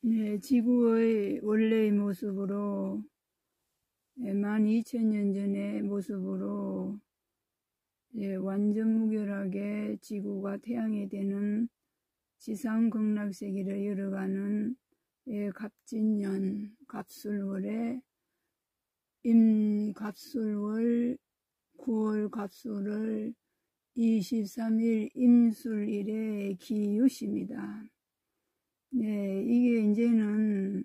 네, 지구의 원래의 모습으로 12,000년 전의 모습으로 완전 무결하게 지구가 태양이 되는 지상 극락세기를 열어가는 갑진년 갑술월에 임갑술월 9월 갑술월 23일 임술일의 기유십니다. 네, 이게 이제는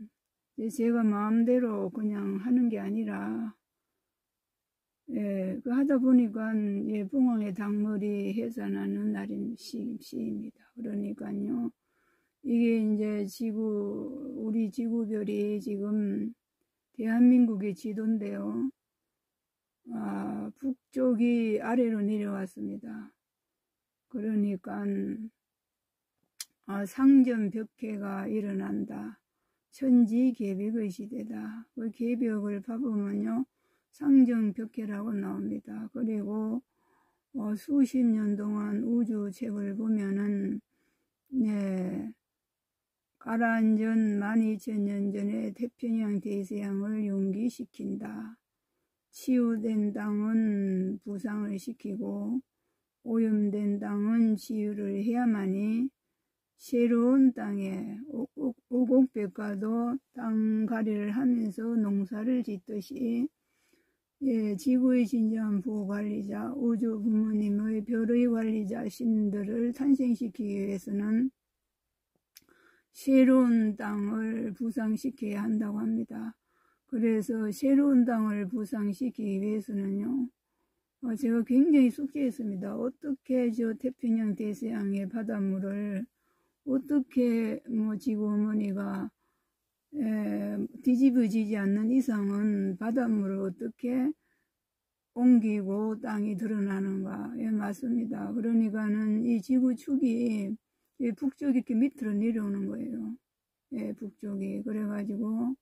제가 마음대로 그냥 하는 게 아니라, 하다 보니까, 봉황의 닭머리 해산하는 날인 시입니다. 그러니까요, 이게 이제 우리 지구별이 지금 대한민국의 지도인데요. 북쪽이 아래로 내려왔습니다. 그러니까, 상전벽해가 일어난다. 천지개벽의 시대다. 그 개벽을 봐보면요, 상전벽해라고 나옵니다. 그리고 수십 년 동안 우주책을 보면은 가라앉은 12,000년 전에 태평양 대서양을 융기시킨다. 치유된 땅은 부상을 시키고 오염된 땅은 치유를 해야만이 새로운 땅에 오곡백과도 땅갈이를 하면서 농사를 짓듯이 지구의 진정한 보호관리자 우주 부모님의 별의 관리자 신들을 탄생시키기 위해서는 새로운 땅을 부상시켜야 한다고 합니다. 그래서 새로운 땅을 부상시키기 위해서는요, 제가 굉장히 숙제했습니다. 어떻게 저 태평양 대서양의 바닷물을 어떻게 지구 어머니가 뒤집어지지 않는 이상은 바닷물을 어떻게 옮기고 땅이 드러나는가. 맞습니다. 그러니까는 이 지구축이 북쪽이 이렇게 밑으로 내려오는 거예요. 북쪽이. 그래가지고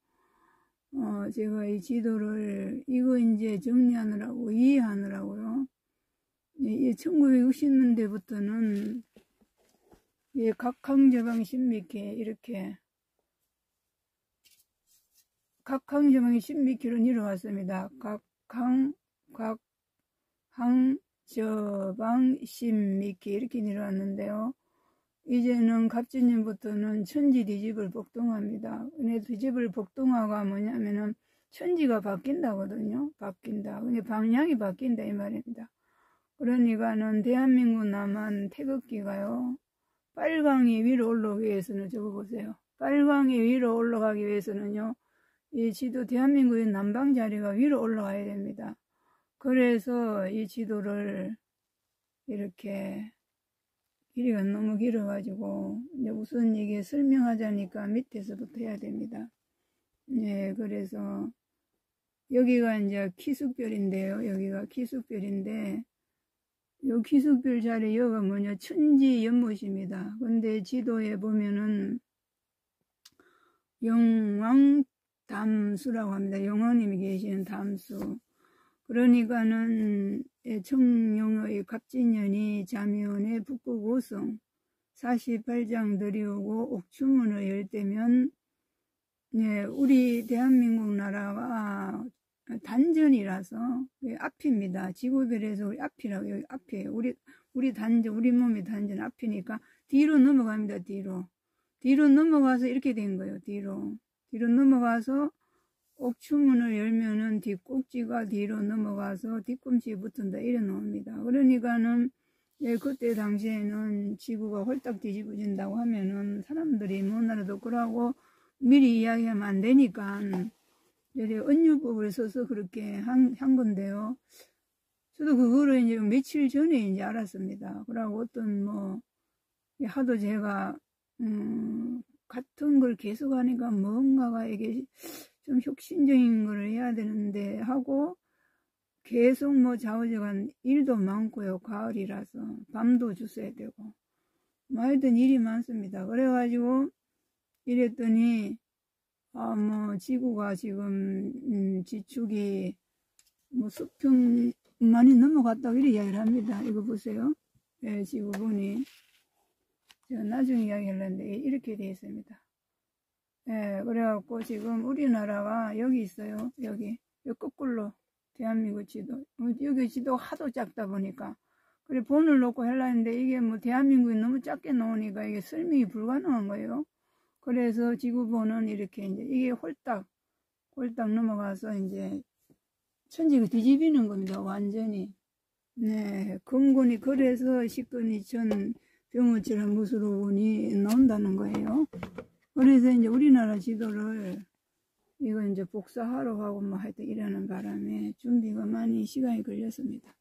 제가 이 지도를 이거 이제 정리하느라고 이해하느라고요. 1960년대부터는 각항저방 신미케 이렇게 각항저방이 신미케로 내려왔습니다. 각항저방 신미케 이렇게 내려왔는데요. 이제는 갑진년부터는 천지 뒤집을 복동합니다. 근데 뒤집을 복동화가 뭐냐면은 천지가 바뀐다거든요. 바뀐다. 근데 방향이 바뀐다 이 말입니다. 그러니까는 대한민국 남한 태극기가요. 빨강이 위로 올라오기 위해서는 저거 보세요. 빨강이 위로 올라가기 위해서는요. 이 지도 대한민국의 남방 자리가 위로 올라가야 됩니다. 그래서 이 지도를 이렇게 길이가 너무 길어가지고 이제 우선 이게 설명하자니까 밑에서부터 해야 됩니다. 그래서 여기가 이제 키숙별인데요. 여기가 키숙별인데 요 기숙별 자리 여기가 뭐냐 천지 연못입니다. 근데 지도에 보면은 영왕담수라고 합니다. 영왕님이 계시는 담수. 그러니까는 청룡의 갑진년이 자묘원의 북극오성 48장 들이오고 옥추문을 열 때면 우리 대한민국 나라가 단전이라서 앞입니다. 지구별에서 우리 앞이라고 여기 앞이에요. 우리 단전, 우리 몸이 단전 앞이니까 뒤로 넘어갑니다. 뒤로 넘어가서 이렇게 된 거예요. 뒤로 넘어가서 옥추문을 열면은 뒷꼭지가 뒤로 넘어가서 뒤꿈치에 붙은다 이래 나옵니다. 그러니까는 그때 당시에는 지구가 홀딱 뒤집어진다고 하면은 사람들이 못 알아듣고 그러고 미리 이야기하면 안 되니까 은유법을 써서 그렇게 한 건데요. 저도 그거를 이제 며칠 전에 이제 알았습니다. 그러고 어떤 하도 제가 같은 걸 계속 하니까 뭔가가 이게 좀 혁신적인 걸 해야 되는데 하고 계속 좌우지간 일도 많고요. 가을이라서 밤도 주셔야 되고 하여튼 일이 많습니다. 그래가지고 이랬더니 지구가 지금 지축이 수평 많이 넘어갔다고 이렇게 이야기를 합니다. 이거 보세요. 지구 보니 제가 나중에 이야기하려는데 이렇게 되어 있습니다. 예, 그래갖고 지금 우리나라가 여기 있어요. 여기 거꾸로 대한민국 지도. 여기 지도 하도 작다 보니까. 그래, 본을 놓고 하려 했는데 이게 뭐 대한민국이 너무 작게 나오니까 이게 설명이 불가능한 거예요. 그래서 지구본은 이렇게 이제 이게 홀딱 넘어가서 이제 천지가 뒤집히는 겁니다. 완전히. 네, 근군이 그래서 식근이 천 병어처럼 무수로운이 나온다는 거예요. 그래서 이제 우리나라 지도를 이거 이제 복사하러 가고 뭐 하여튼 이러는 바람에 준비가 많이 시간이 걸렸습니다.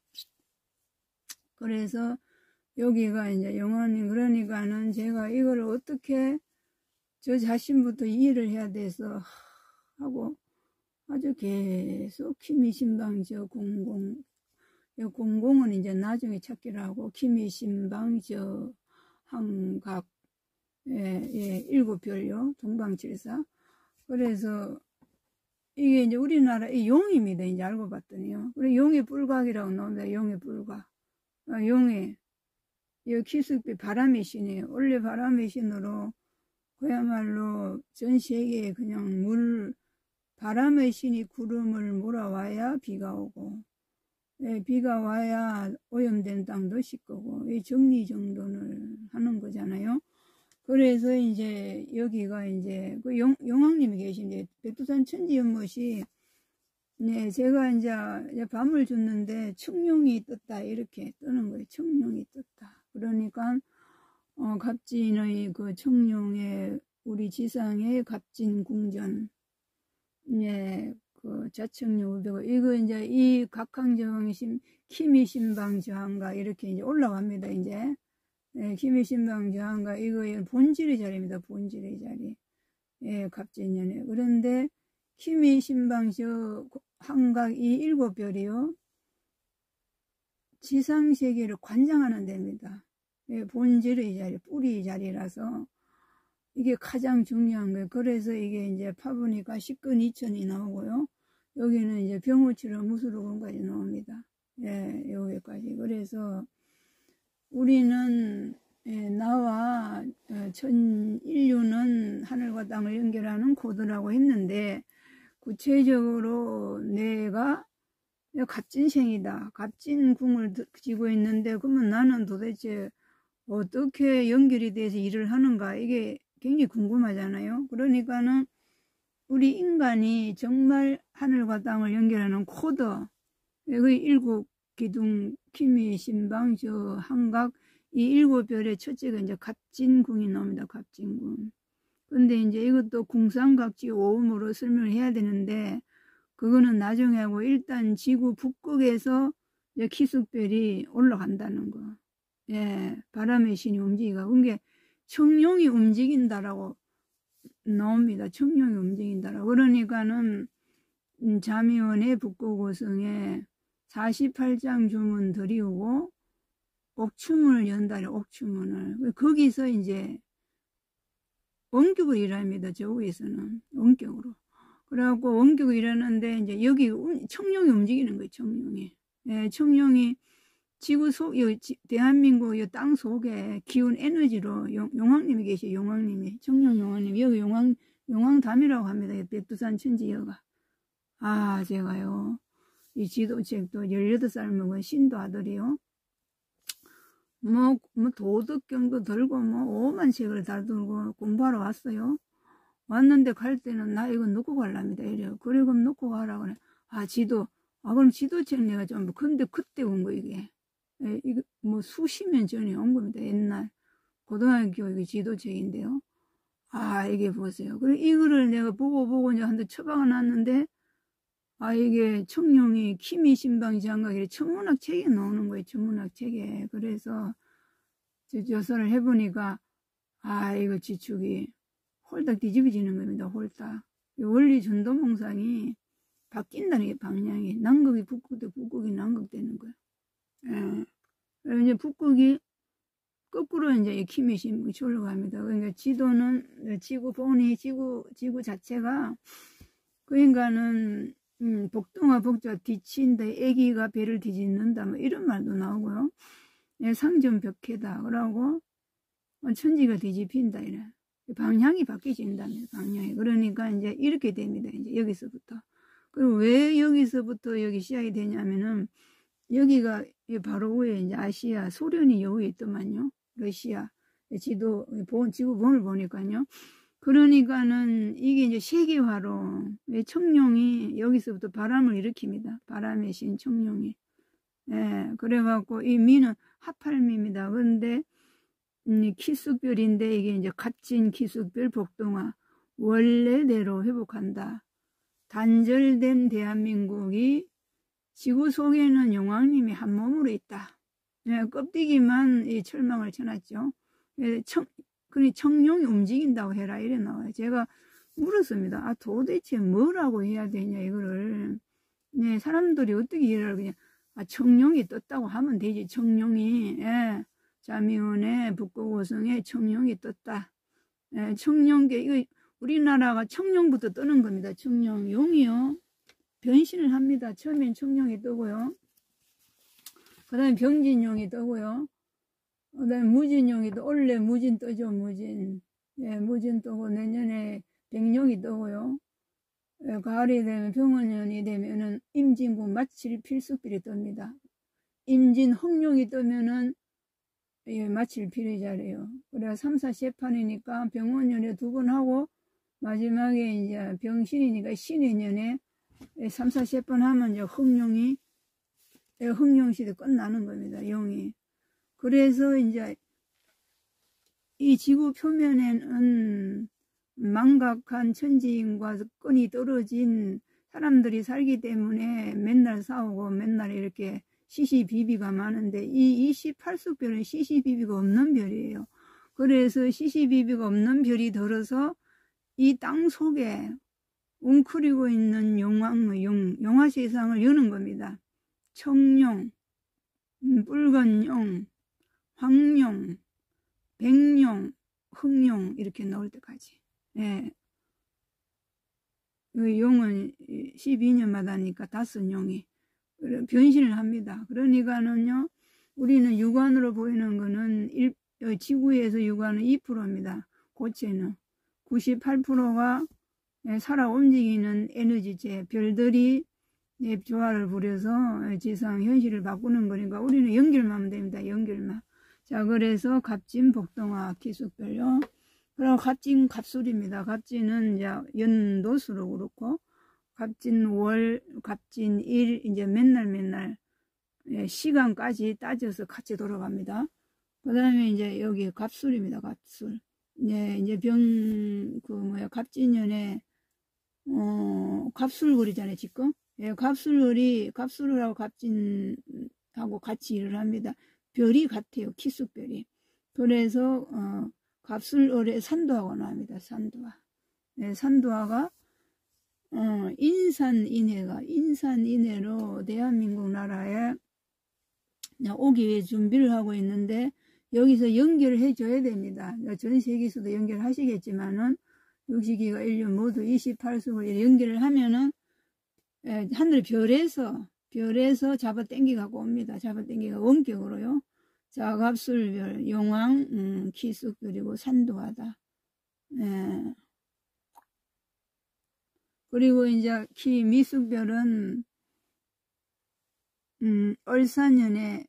그래서 여기가 이제 영원히 그러니까는 제가 이걸 어떻게 저 자신부터 이해를 해야 돼서 하고 아주 계속 키미신방 저 공공 공공은 이제 나중에 찾기로 하고 키미신방 저 한각 일곱 별요 동방칠사. 그래서 이게 이제 우리나라 이 용입니다. 이제 알고 봤더니요. 그래 용의 불각이라고 나옵니다. 용의 불각. 용의 이 키숙비 바람의 신이에요. 원래 바람의 신으로 그야말로 전 세계에 그냥 바람의 신이 구름을 몰아와야 비가 오고, 비가 와야 오염된 땅도 씻고, 이 정리정돈을 하는 거잖아요. 그래서 이제 여기가 이제 그 용왕님이 계신데 백두산 천지연못이 네, 제가 이제 밤을 줬는데 청룡이 떴다 이렇게 뜨는 거예요. 청룡이 떴다. 그러니까 갑진의 그 청룡의 우리 지상의 갑진궁전 네, 그 자청룡 우배고 이거 이제 이 각항정심 키미신방 저항가 이렇게 이제 올라갑니다. 이제 네, 키미신방 저항가 이거 본질의 자리입니다. 본질의 자리. 예, 갑진년에. 그런데 키미신방 저 한각 이 일곱 별이요. 지상세계를 관장하는 데입니다. 예, 본질의 자리, 뿌리의 자리라서 이게 가장 중요한 거예요. 그래서 이게 이제 파보니까 식근 2000이 나오고요. 여기는 이제 병우치로 무수로군까지 나옵니다. 예, 여기까지. 그래서 우리는 예, 나와 전 인류는 하늘과 땅을 연결하는 코드라고 했는데 구체적으로 내가 갑진생이다. 갑진궁을 지고 있는데 그러면 나는 도대체 어떻게 연결이 돼서 일을 하는가 이게 굉장히 궁금하잖아요. 그러니까는 우리 인간이 정말 하늘과 땅을 연결하는 코드 그 일곱 기둥 키미 신방 저 한각 이 일곱 별의 첫째가 이제 갑진궁이 나옵니다. 갑진궁. 근데 이제 이것도 궁상각지 오음으로 설명을 해야 되는데 그거는 나중에 하고 일단 지구 북극에서 이제 키숙별이 올라간다는 거. 예, 바람의 신이 움직이가. 그게 청룡이 움직인다라고 나옵니다. 청룡이 움직인다라고. 그러니까는 자미원의 북극오성에 48장 주문 드리우고 옥추문을 연다래. 옥추문을. 거기서 이제 원격으로 일합니다. 저 위에서는 원격으로. 그래갖고 원격으로 일하는데 이제 여기 청룡이 움직이는 거예요. 청룡이. 예, 청룡이 지구 속, 대한민국 땅 속에 기운 에너지로 용왕님이 계시요. 용왕님이 청룡 용왕님 여기 용왕담이라고 합니다. 백두산 천지여가. 아 제가요 이 지도책도 18살 먹은 신도 아들이요. 뭐 도덕경도 들고 뭐 5만 책을 다 들고 공부하러 왔어요. 왔는데 갈 때는 나 이거 놓고 갈랍니다. 이래요. 그래 그럼 놓고 가라고 그래. 아 지도. 아 그럼 지도책 내가 좀 근데 그때 온 거 이게. 예, 이거 뭐 수십 년 전에 온 겁니다. 옛날 고등학교 교육의 지도책인데요. 아 이게 보세요. 그래 이거를 내가 보고 이제 한테 처박아 놨는데 아 이게 청룡이 키미 신방 장각이 천문학 책에 나오는 거예요. 천문학 책에. 그래서 조사를 해보니까 아 이거 지축이 홀딱 뒤집어지는 겁니다. 홀딱. 원리 전도몽상이 바뀐다는 게 방향이. 남극이 북극도 북극이 남극되는 거예요. 예. 그리고 이제 북극이 거꾸로 이제 키미신방이 올라갑니다. 그러니까 지도는 지구 본이 지구 자체가 그러니까는 복동화 복자 뒤친다. 애기가 배를 뒤집는다. 뭐 이런 말도 나오고요. 예, 상전벽해다. 그러고 천지가 뒤집힌다. 이래. 방향이 바뀌진다면 방향이. 그러니까 이제 이렇게 됩니다. 이제 여기서부터. 그리고 왜 여기서부터 여기 시작이 되냐면은 여기가 바로 위에 이제 아시아, 소련이 여기에 있더만요. 러시아 지도 지구본을 보니까요. 그러니까는 이게 이제 세계화로 청룡이 여기서부터 바람을 일으킵니다. 바람의 신 청룡이. 예, 그래갖고 이 미는 하팔미입니다. 그런데 키숙별인데 이게 이제 값진 키숙별 복동화 원래대로 회복한다. 단절된 대한민국이 지구 속에는 용왕님이 한 몸으로 있다. 예, 껍데기만 이 철망을 쳐놨죠. 예, 청룡이 움직인다고 해라 이래 나와요. 제가 물었습니다. 아 도대체 뭐라고 해야 되냐 이거를. 네, 사람들이 어떻게 이해를 그냥 청룡이 떴다고 하면 되지. 청룡이. 예. 자미원의 북고고성에 청룡이 떴다. 예, 청룡계 이거 우리나라가 청룡부터 뜨는 겁니다. 청룡 용이요. 변신을 합니다. 처음엔 청룡이 뜨고요. 그 다음에 병진용이 뜨고요. 그 다음에 무진용이 또 원래 무진 뜨죠. 무진. 예, 무진 뜨고 내년에 백룡이 뜨고요. 예, 가을이 되면 병원년이 되면은 임진구 마칠 필수필이 뜹니다. 임진 홍룡이 뜨면은 예, 마칠 필이 잘해요. 그래야 3, 4, 세판이니까 병원년에 2번 하고 마지막에 이제 병신이니까 신의년에 3, 4, 세판 하면 이제 홍룡이 홍룡시대 끝나는 겁니다. 용이. 그래서 이제 이 지구 표면에는 망각한 천지인과 끈이 떨어진 사람들이 살기 때문에 맨날 싸우고 맨날 이렇게 시시비비가 많은데 이 28숙별은 시시비비가 없는 별이에요. 그래서 시시비비가 없는 별이 들어서 이 땅 속에 웅크리고 있는 용화 세상을 여는 겁니다. 청룡, 붉은용, 황룡, 백룡, 흑룡 이렇게 나올 때까지. 예. 용은 12년마다니까 5용이 변신을 합니다. 그러니까는요, 우리는 육안으로 보이는 거는 지구에서 육안은 2%입니다. 고체는 98%가 살아 움직이는 에너지체, 별들이 조화를 부려서 지상 현실을 바꾸는 거니까 우리는 연결만 하면 됩니다. 연결만. 자, 그래서 갑진, 복동화, 기숙별요. 그리고 갑진, 갑술입니다. 갑진은 이제 연도수로 그렇고, 갑진 월, 갑진 일, 이제 맨날 시간까지 따져서 같이 돌아갑니다. 그 다음에 이제 여기 갑술입니다. 갑술. 이제 갑진년에, 갑술월이잖아요, 지금. 예, 갑술월하고 갑진하고 같이 일을 합니다. 별이 같아요, 키숙별이. 그래서, 갑술월에 산도화가 나옵니다, 산도화. 네, 산도화가, 인산인해로 대한민국 나라에 오기 위해 준비를 하고 있는데, 여기서 연결을 해줘야 됩니다. 전 세계에서도 연결하시겠지만은, 62가 인류 모두 28숙을 연결을 하면은, 하늘 별에서 잡아 당기갖고 옵니다. 잡아 당기가 원격으로요. 자, 갑술별, 용왕, 기숙별이고 산도하다. 예. 그리고 이제 미숙별은 을사년에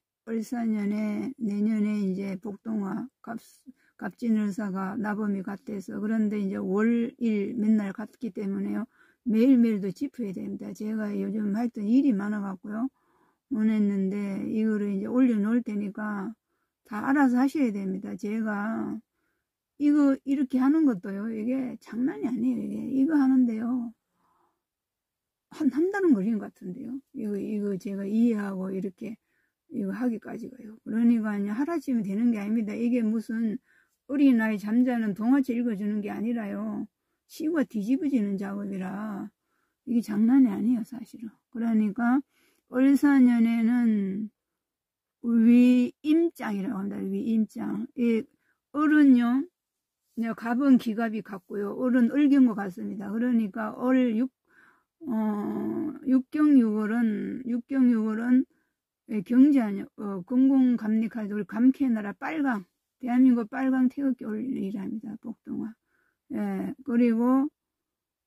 내년에 이제 복동화 갑진을사가 나범이 같아서 그런데 이제 월일 맨날 같기 때문에요. 매일매일도 짚어야 됩니다. 제가 요즘 하여튼 일이 많아갖고요. 못 했는데 이거를 이제 올려놓을 테니까 다 알아서 하셔야 됩니다. 제가 이거 이렇게 하는 것도요. 이게 장난이 아니에요. 이거 하는데요. 한 달은 걸린 것 같은데요. 이거 제가 이해하고 이렇게 이거 하기까지가요. 그러니까 하루아침에 되는 게 아닙니다. 이게 무슨 어린아이 잠자는 동화책 읽어주는 게 아니라요. 시가 뒤집어지는 작업이라 이게 장난이 아니에요, 사실은. 그러니까 을사년에는 위임장이라고 합니다. 위임장. 이 을은요, 갑은 기갑이 같고요. 을은 을경과 같습니다. 그러니까 육경육월은 경제 아니요. 공공감리칼도 우리 감캐나라 빨강. 대한민국 빨강 태극기 올리랍니다. 복동화. 예, 그리고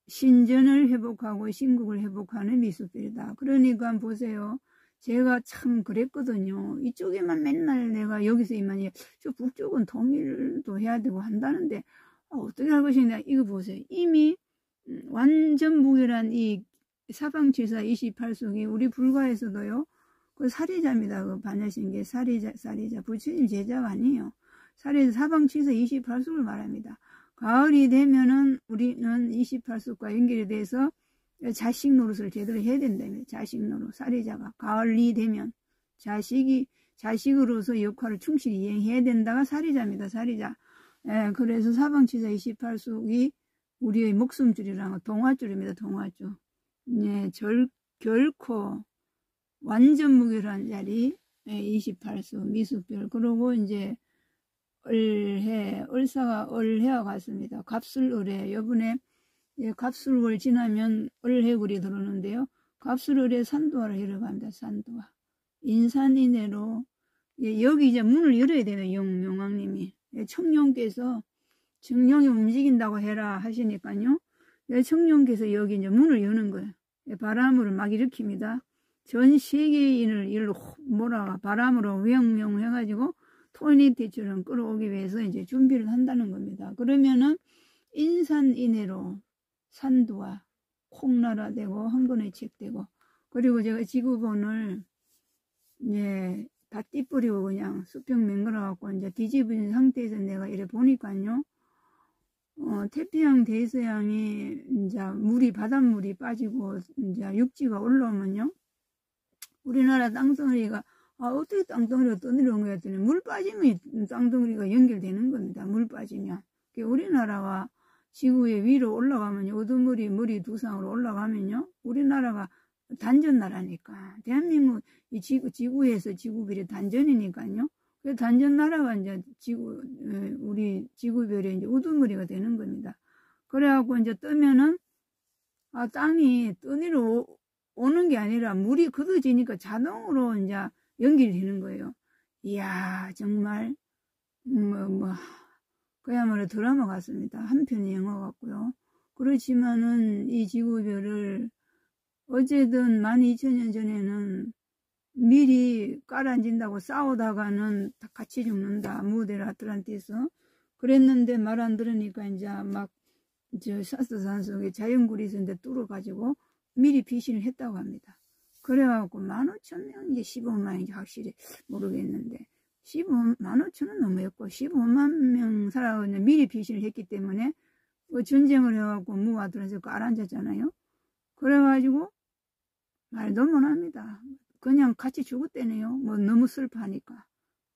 신전을 회복하고 신국을 회복하는 미수별이다. 그러니까 보세요. 제가 참 그랬거든요. 이쪽에만 맨날 내가 여기서 이만이 저 북쪽은 통일도 해야 되고 한다는데 어떻게 할 것이냐. 이거 보세요. 이미 완전 무결한 이 사방칠사 28속이 우리 불가에서도요. 그 사리자입니다. 그 반야신계 사리자 부처님 제자가 아니에요. 사리자 사방칠사 28속을 말합니다. 가을이 되면은 우리는 28속과 연결이 돼서 자식 노릇을 제대로 해야 된다며. 자식 노릇. 사리자가 가을이 되면 자식으로서 역할을 충실히 이행해야 된다가 사리자입니다. 사리자. 예, 그래서 사방치사 28속이 우리의 목숨줄이라는 동화줄입니다. 동화줄. 예, 결코 완전 무결한 자리 28속 미수별. 그러고 이제 을사가 을해와 같습니다. 갑술을해. 요번에 갑술월 지나면 을해굴이 들어오는데요. 갑술을해 산도화를 이라고 합니다. 산도화. 인산인해로 여기 이제 문을 열어야 되네요. 용왕님이. 청룡께서 청룡이 움직인다고 해라 하시니까요. 청룡께서 여기 이제 문을 여는 거예요. 바람을 막 일으킵니다. 전 세계인을 일로 몰아가 바람으로 위영명 해가지고 토니티처럼 끌어오기 위해서 이제 준비를 한다는 겁니다. 그러면은 인산인해로 산도와 콩나라되고 한권의 책되고 그리고 제가 지구본을 다 띠뿌리고 그냥 수평 맹글어갖고 이제 뒤집은 상태에서 내가 이래 보니까요. 태평양 대서양이 이제 바닷물이 빠지고 이제 육지가 올라오면요. 우리나라 땅덩어리가 어떻게 땅덩어리가 떠내려온 거야 했더니 물 빠지면 땅덩어리가 연결되는 겁니다. 물 빠지면. 우리나라가 지구의 위로 올라가면요. 우두머리 두상으로 올라가면요. 우리나라가 단전나라니까. 대한민국 이 지구에서 지구별이 단전이니까요. 그 단전나라가 이제 우리 지구별의 이제 우두머리가 되는 겁니다. 그래갖고 이제 뜨면은 땅이 떠내려 오는 게 아니라 물이 걷어지니까 자동으로 이제 연결이 되는 거예요. 이야, 정말, 그야말로 드라마 같습니다. 한 편의 영화 같고요. 그렇지만은 이 지구별을 어쨌든 12,000년 전에는 미리 깔아앉힌다고 싸우다가는 다 같이 죽는다. 무데라 아틀란티스. 그랬는데 말 안 들으니까 이제 막 사스산 속에 자연굴이 있었는데 뚫어가지고 미리 피신을 했다고 합니다. 그래갖고 15,000명, 이제 15만인지 확실히 모르겠는데 15,000은 넘었고 15만 명 살아가고 미리 피신을 했기 때문에 전쟁을 해갖고 무아들어서 깔아앉았잖아요. 그래가지고 말도 못합니다. 그냥 같이 죽었대네요. 너무 슬퍼하니까.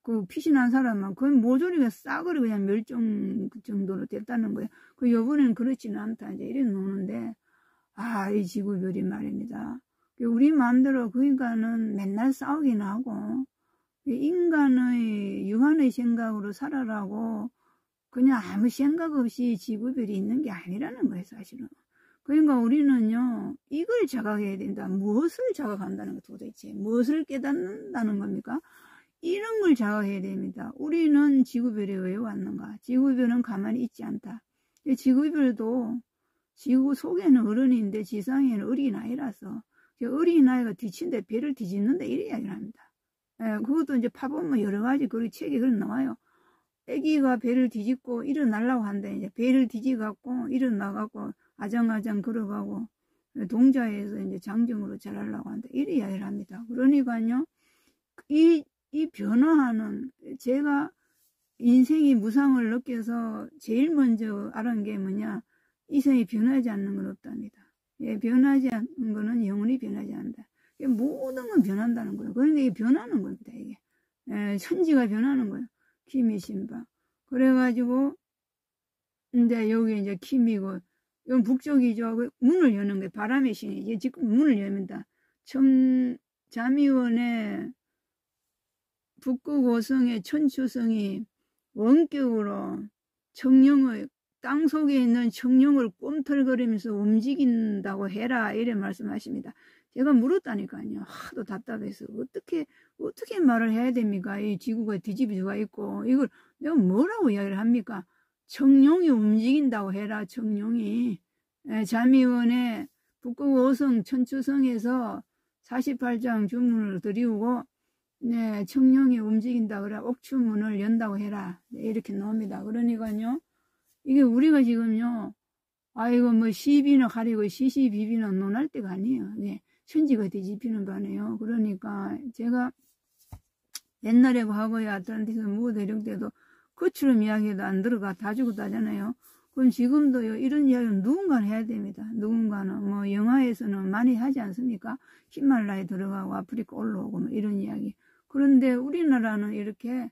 그 피신한 사람은 거의 모조리가 싸그리 그냥 멸종 정도로 됐다는 거예요. 요번엔 그렇지는 않다. 이제 이래 노는데 이 지구별이 말입니다. 우리 마음대로 그러니까는 맨날 싸우긴 하고 인간의 유한의 생각으로 살아라고 그냥 아무 생각 없이 지구별이 있는 게 아니라는 거예요. 사실은. 그러니까 우리는요. 이걸 자각해야 된다. 무엇을 자각한다는 거 도대체. 무엇을 깨닫는다는 겁니까? 이런 걸 자각해야 됩니다. 우리는 지구별에 왜 왔는가? 지구별은 가만히 있지 않다. 지구별도 지구 속에는 어른인데 지상에는 어린아이라서 어린아이가 뒤친데 배를 뒤집는다 이래 이야기를 합니다. 그것도 이제 파보면 여러 가지 그 책에 그런 나와요. 애기가 배를 뒤집고 일어나려고 한다. 이제 배를 뒤집어갖고 일어나갖고 아장아장 걸어가고 동자에서 이제 장정으로 자라려고 한다. 이래 이야기를 합니다. 그러니까요. 이 변화하는 제가 인생이 무상을 느껴서 제일 먼저 알은 게 뭐냐. 이생이 변하지 않는 건 없답니다. 변하지 않는 거는 영원히 변하지 않는다. 모든 건 변한다는 거예요. 그런데 이게 변하는 겁니다. 이게 천지가 변하는 거예요. 키미 신바. 그래가지고 이제 여기 이제 키미고 이건 북쪽이죠. 문을 여는 거예요. 바람의 신이 이제 지금 문을 엽니다. 자미원의 북극오성의 천추성이 원격으로 청룡의 땅 속에 있는 청룡을 꿈틀거리면서 움직인다고 해라 이래 말씀하십니다. 제가 물었다니까요. 하도 답답해서 어떻게 말을 해야 됩니까? 이 지구가 뒤집어져 있고 이걸 내가 뭐라고 이야기를 합니까? 청룡이 움직인다고 해라. 청룡이. 자미원에 북극 5성 천추성에서 48장 주문을 드리우고 네, 청룡이 움직인다 그래. 옥추문을 연다고 해라. 네, 이렇게 나옵니다. 그러니까요. 이게 우리가 지금요. 아이고 뭐 시비나 가리고 시시비비나 논할 때가 아니에요. 네, 천지가 뒤집히는 바네요. 그러니까 제가 옛날에 과거에 아틀란티스 무고 대륙 때도 그처럼 이야기도 안 들어가 다 죽었다잖아요. 그럼 지금도요 이런 이야기는 누군가는 해야 됩니다. 누군가는 뭐 영화에서는 많이 하지 않습니까? 히말라야에 들어가고 아프리카 올라오고 뭐 이런 이야기. 그런데 우리나라는 이렇게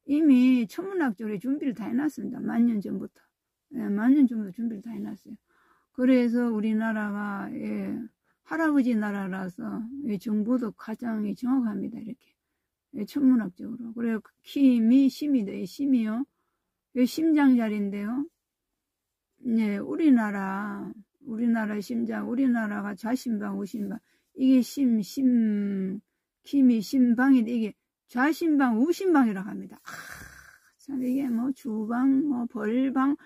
이미 천문학적으로 준비를 다 해놨습니다. 만년 전부터. 예, 만년 전부터 준비를 다 해놨어요. 그래서 우리나라가 예, 할아버지 나라라서 예, 정보도 가장 정확합니다. 이렇게. 예, 천문학적으로. 그래요. 힘이 심이 돼요. 심이요. 이 심장 자리인데요. 네, 우리나라 심장, 우리나라가 좌심방, 우심방. 이게 힘이 심방인데, 이게 좌심방, 우심방이라고 합니다. 참, 이게 뭐 주방, 뭐 벌방,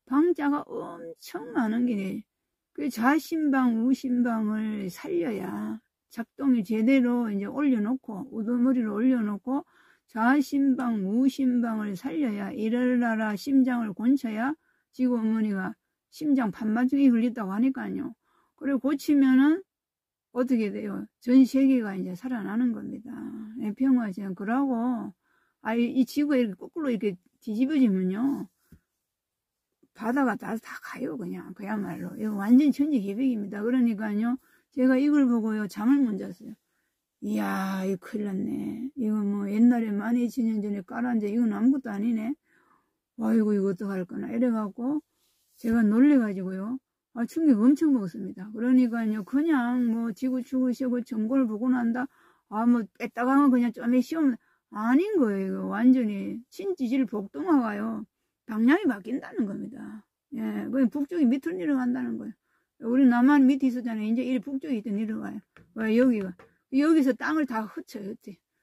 방자가 엄청 많은 게, 그 좌심방, 우심방을 살려야 작동이 제대로 이제 올려놓고, 우두머리를 올려놓고, 좌심방, 우심방을 살려야, 일어나라 심장을 곤쳐야, 지구 어머니가 심장 판마중이 걸렸다고 하니까요. 그리고 고치면은 어떻게 돼요? 전 세계가 이제 살아나는 겁니다. 평화지. 그러고, 이 지구가 이렇게 거꾸로 이렇게 뒤집어지면요. 바다가 다 가요, 그냥. 그야말로. 이거 완전 천지개벽입니다. 그러니까요. 제가 이걸 보고요. 잠을 못 잤어요. 이야, 이거 큰일 났네. 이거 뭐 옛날에 12,000년 전에 깔았는데 이건 아무것도 아니네. 아이고, 이거 어떡할 거나. 이래갖고, 제가 놀래가지고요. 충격 엄청 먹었습니다. 그러니까요, 그냥 뭐 지구 죽으시고 정보를 보고 난다. 뭐 뺐다가 하면 그냥 좀 쉬우면 아닌 거예요. 이거 완전히 신지질 복동화가요. 방향이 바뀐다는 겁니다. 예, 그 북쪽이 밑으로 내려간다는 거예요. 우리 남한 밑에 있었잖아요. 이제 이 북쪽이 또 내려가요. 왜 여기서 땅을 다 흩어요.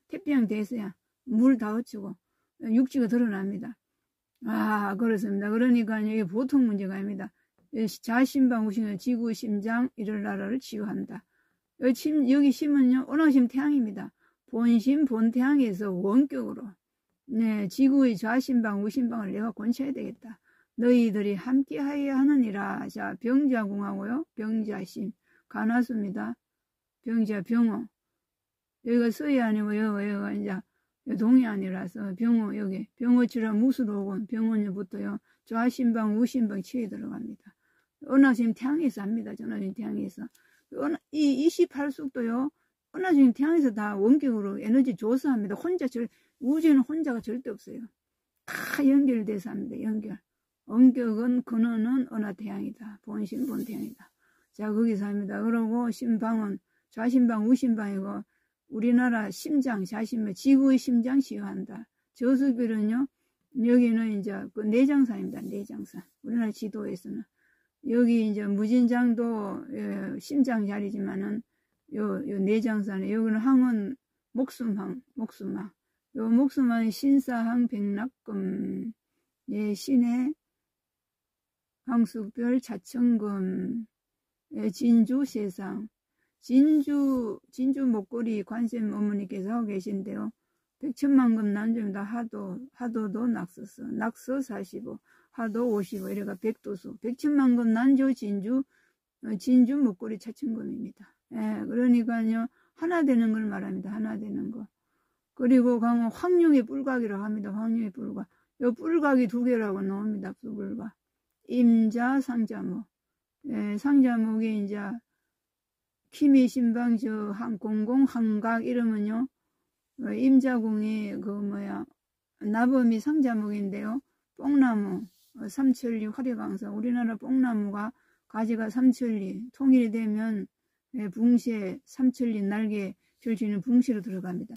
태평양 대서야 물 다 흩치고 육지가 드러납니다. 그렇습니다. 그러니까 이게 보통 문제가 아닙니다. 자심방 우심은 지구 심장 일어나라를 치유한다. 여기 심은요, 온화심 태양입니다. 본심 본태양에서 원격으로 네, 지구의 좌심방 우심방을 내가 권쳐야 되겠다. 너희들이 함께 하여야 하느니라. 자, 병자궁하고요. 병자심 가나수입니다. 병자 병호. 여기가 서해 아니고 여기가 이제 동해안이라서 병호 여기 병호치라 무수로군 병원부터요 좌심방 우심방 치에 들어갑니다. 은하심 태양에서 합니다. 은하심 태양에서 이 28숙도요 은하심 태양에서 다 원격으로 에너지 조사합니다. 우주에는 혼자가 절대 없어요. 다 연결돼서 합니다. 원격은 근원은 은하태양이다. 본심 본태양이다. 자 거기서 합니다. 그러고 심방은 좌심방 우심방이고 우리나라 심장, 자심을 지구의 심장 치유한다. 저수별은요, 여기는 이제 그 내장산입니다. 내장산. 우리나라 지도에서는. 여기 이제 무진장도 심장 자리지만은 요 내장산에 여기는 항은 목숨항. 요 목숨항 신사항 백낙금 신의 황숙별 자천금 진주 세상. 진주 목걸이 관세음 어머니께서 하고 계신데요. 백천만금 난조입니다. 하도도 낙서서. 낙서 45, 하도 55, 이래가 백도수. 백천만금 난조 진주 목걸이 차천금입니다. 예, 그러니까요. 하나 되는 걸 말합니다. 하나 되는 거. 그리고 강은 황룡의 뿔각이라고 합니다. 황룡의 뿔각. 요 뿔각이 두 개라고 나옵니다. 뿔각. 임자, 상자목. 예, 상자목이 이제 키미 신방 공공 한각 이러면요 임자궁이 나범이 상자목인데요. 뽕나무 삼천리 화려강성 우리나라 뽕나무가 가지가 삼천리 통일이 되면 붕시에 삼천리 날개 펼치는 붕시로 들어갑니다.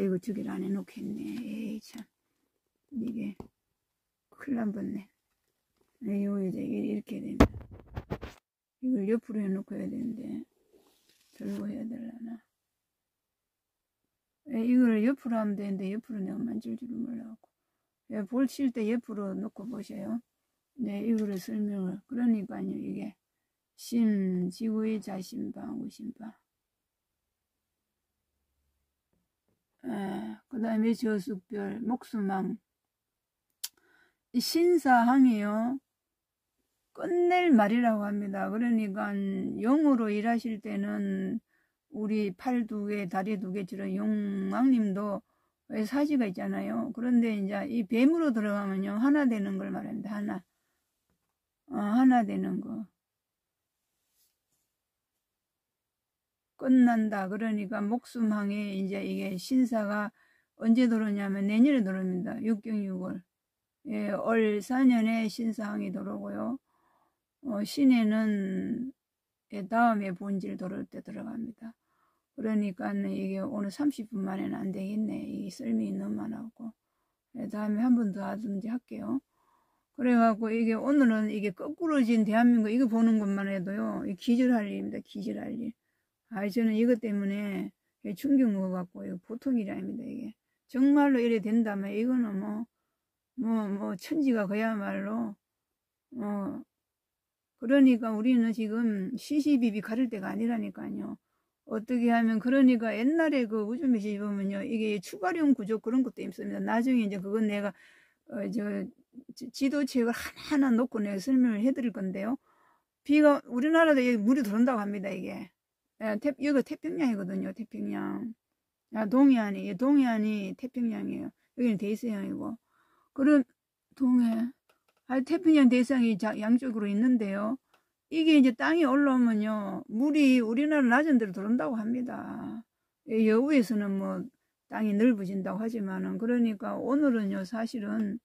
이거 저기를 안 해놓겠네. 에이 참 이게 큰일 난 뻔네. 이거 이제 이렇게 됩니다. 이걸 옆으로 해놓고 해야 되는데 들고 해야 되려나? 이걸 옆으로 하면 되는데 옆으로 내가 만질 줄을 몰라갖고 예, 보실 때 옆으로 놓고 보세요. 네, 이거를 설명을. 그러니까요, 이게 심, 지구의 자신방, 우신방. 그 다음에 저숙별, 목수망. 신사항이요. 끝낼 말이라고 합니다. 그러니까 용으로 일하실 때는 우리 팔 2개, 다리 2개처럼 용왕님도 사지가 있잖아요. 그런데 이제 이 뱀으로 들어가면요, 하나 되는 걸 말합니다. 하나. 하나 되는 거. 끝난다. 그러니까 목숨항에 이제 이게 신사가 언제 들어오냐면 내년에 들어옵니다. 6경유월. 예, 올 4년에 신사항이 들어오고요. 신에는 다음에 본질 들어올 때 들어갑니다. 그러니까 이게 오늘 30분 만에는 안 되겠네. 이 썰미 너무 많았고. 다음에 한 번 더 하든지 할게요. 그래갖고 이게 오늘은 이게 거꾸로진 대한민국 이거 보는 것만 해도요. 기절할 일입니다. 기절할 일. 저는 이것 때문에 충격 먹어갖고 이거 보통 일이 아닙니다. 이게 정말로 이래 된다면 이거는 천지가 그야말로 그러니까 우리는 지금 시시비비 가릴 때가 아니라니까요. 어떻게 하면 그러니까 옛날에 그 우주 메시지 보면요, 이게 추가령 구조 그런 것도 있습니다. 나중에 이제 그건 내가 지도책을 하나하나 놓고 내가 설명을 해드릴 건데요. 비가 우리나라도 물이 들어온다고 합니다. 이게 여기가 태평양이거든요. 태평양. 동해안이 태평양이에요. 여기는 대서양이고. 그럼 태평양 대서양이 양쪽으로 있는데요. 이게 이제 땅이 올라오면요, 물이 우리나라 낮은 데로 들어온다고 합니다. 여우에서는 땅이 넓어진다고 하지만은, 그러니까 오늘은요, 사실은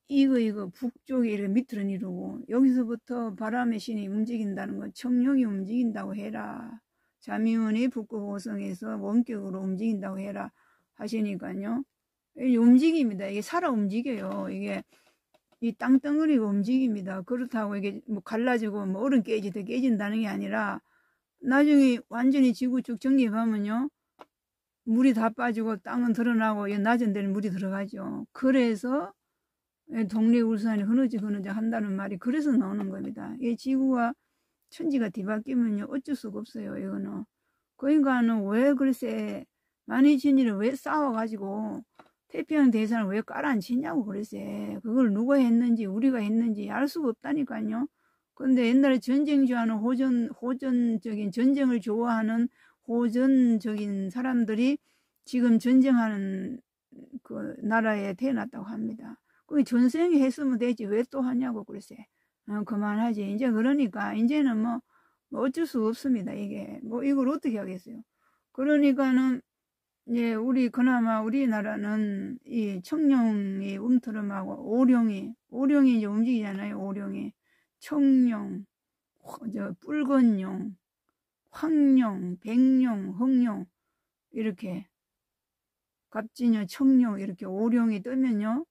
이거 북쪽에 이렇게 밑으로 이루고, 여기서부터 바람의 신이 움직인다는 건 청룡이 움직인다고 해라. 자미원이 북극호성에서 원격으로 움직인다고 해라. 하시니까요. 이게 움직입니다. 이게 살아 움직여요. 이게 이 땅덩어리가 움직입니다. 그렇다고 이게 갈라지고 얼음 깨진다는 게 아니라 나중에 완전히 지구 쭉 정리하면요, 물이 다 빠지고 땅은 드러나고 낮은 데는 물이 들어가죠. 그래서 동래울산이 흐느지 한다는 말이 그래서 나오는 겁니다. 이 지구가 천지가 뒤바뀌면요, 어쩔 수가 없어요. 이거는. 그러니까는 왜 글쎄 만이진이를 왜 싸워가지고 태평양 대산을 왜 깔아앉히냐고 글쎄. 그걸 누가 했는지 우리가 했는지 알 수가 없다니까요. 근데 옛날에 전쟁 좋아하는 호전적인 전쟁을 좋아하는 호전적인 사람들이 지금 전쟁하는 그 나라에 태어났다고 합니다. 그게 전생에 했으면 되지 왜 또 하냐고 글쎄. 그만하지. 이제 그러니까 이제는 어쩔 수 없습니다. 이게 이걸 어떻게 하겠어요. 그러니까는 그나마 우리나라는 이 청룡이 움트름하고 오룡이 이제 움직이잖아요. 오룡이 청룡, 붉은룡, 황룡, 백룡, 흑룡 이렇게 갑진여, 청룡 이렇게 오룡이 뜨면요.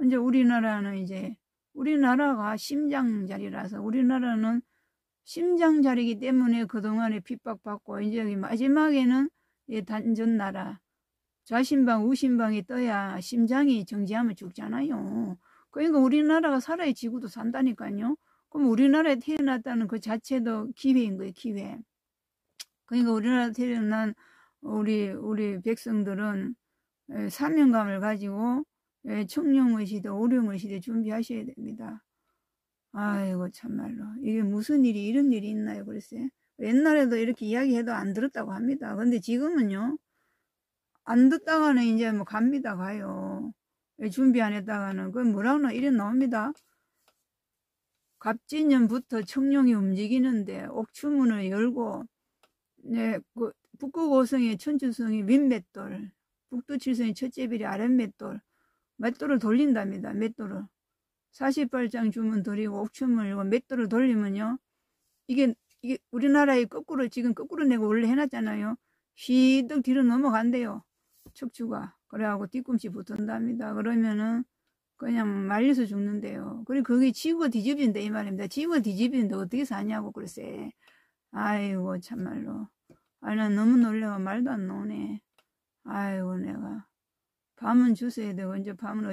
이제 우리나라가 심장자리라서 우리나라는 심장자리이기 때문에 그동안에 핍박받고 이제 여기 마지막에는 단전나라 좌심방 우심방이 떠야 심장이 정지하면 죽잖아요. 그러니까 우리나라가 살아야 지구도 산다니까요. 그럼 우리나라에 태어났다는 그 자체도 기회인 거예요. 기회. 그러니까 우리나라에 태어난 우리 백성들은 사명감을 가지고 청룡의시대 오룡의시대 준비하셔야 됩니다. 아이고 참말로 이게 무슨 일이 이런 일이 있나요. 글쎄 옛날에도 이렇게 이야기해도 안 들었다고 합니다. 근데 지금은요 안 듣다가는 이제 갑니다. 가요. 준비 안 했다가는 그건 뭐라고나 이래 나옵니다. 갑진년부터 청룡이 움직이는데 옥추문을 열고 그 북극오성의 천주성이 윗맷돌, 북두칠성의 첫째별이 아랫맷돌, 맷돌을 돌린답니다. 맷돌을 48장 주문 드리고 옥추문을 열고 맷돌을 돌리면요, 이게 우리나라에 지금 거꾸로 내고 원래 해놨잖아요. 휘득 뒤로 넘어간대요. 척추가. 그래갖고 뒤꿈치 붙은답니다. 그러면은 그냥 말려서 죽는데요. 그리고 그게 지구가 뒤집어진다 이 말입니다. 지구가 뒤집어진다 어떻게 사냐고 글쎄. 아이고 참말로. 난 너무 놀래가 말도 안 나오네. 아이고 내가 밤은 주셔야 되고 이제 밤은